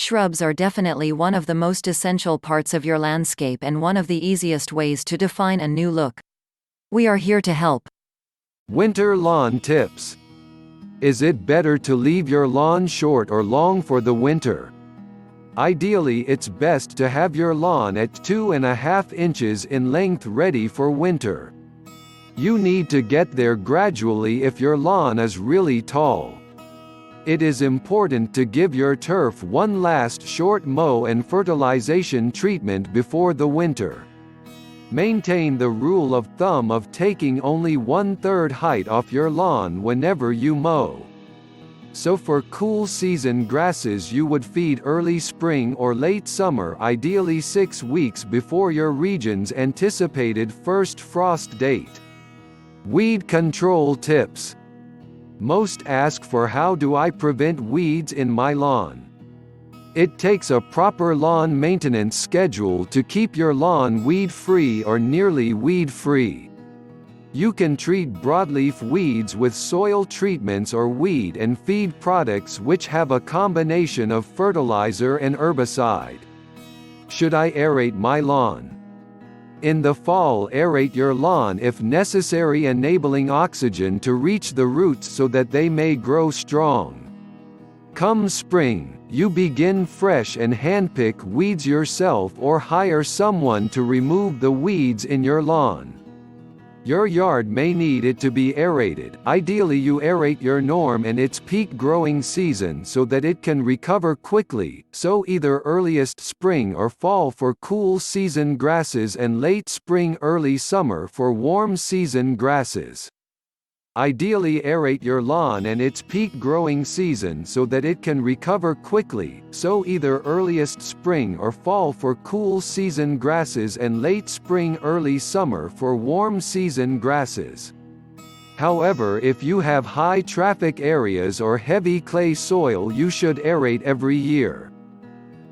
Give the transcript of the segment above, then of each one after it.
Shrubs are definitely one of the most essential parts of your landscape and one of the easiest ways to define a new look. We are here to help. Winter lawn tips. Is it better to leave your lawn short or long for the winter? Ideally, it's best to have your lawn at 2.5 inches in length ready for winter. You need to get there gradually if your lawn is really tall. It is important to give your turf one last short mow and fertilization treatment before the winter. Maintain the rule of thumb of taking only 1/3 height off your lawn whenever you mow. So for cool season grasses you would feed early spring or late summer, ideally 6 weeks before your region's anticipated first frost date. Weed control tips. Most ask for how do I prevent weeds in my lawn? It takes a proper lawn maintenance schedule to keep your lawn weed-free or nearly weed-free. You can treat broadleaf weeds with soil treatments or weed and feed products which have a combination of fertilizer and herbicide. Should I aerate my lawn? In the fall, aerate your lawn if necessary, enabling oxygen to reach the roots so that they may grow strong. Come spring, you begin fresh and handpick weeds yourself or hire someone to remove the weeds in your lawn. Your yard may need it to be aerated. Ideally, you aerate your norm and its peak growing season so that it can recover quickly, so either earliest spring or fall for cool season grasses and late spring early summer for warm season grasses. Ideally, aerate your lawn and its peak growing season so that it can recover quickly, so either earliest spring or fall for cool season grasses and late spring early summer for warm season grasses. However, if you have high traffic areas or heavy clay soil, you should aerate every year.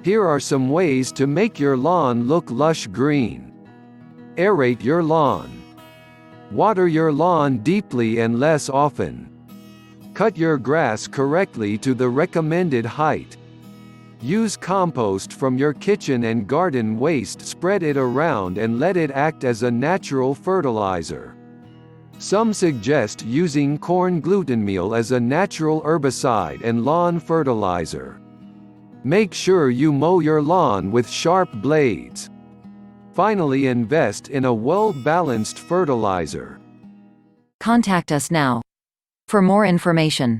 Here are some ways to make your lawn look lush green. Aerate your lawn. Water your lawn deeply and less often. Cut your grass correctly to the recommended height. Use compost from your kitchen and garden waste, spread it around and let it act as a natural fertilizer. Some suggest using corn gluten meal as a natural herbicide and lawn fertilizer. Make sure you mow your lawn with sharp blades. Finally, invest in a well-balanced fertilizer. Contact us now for more information.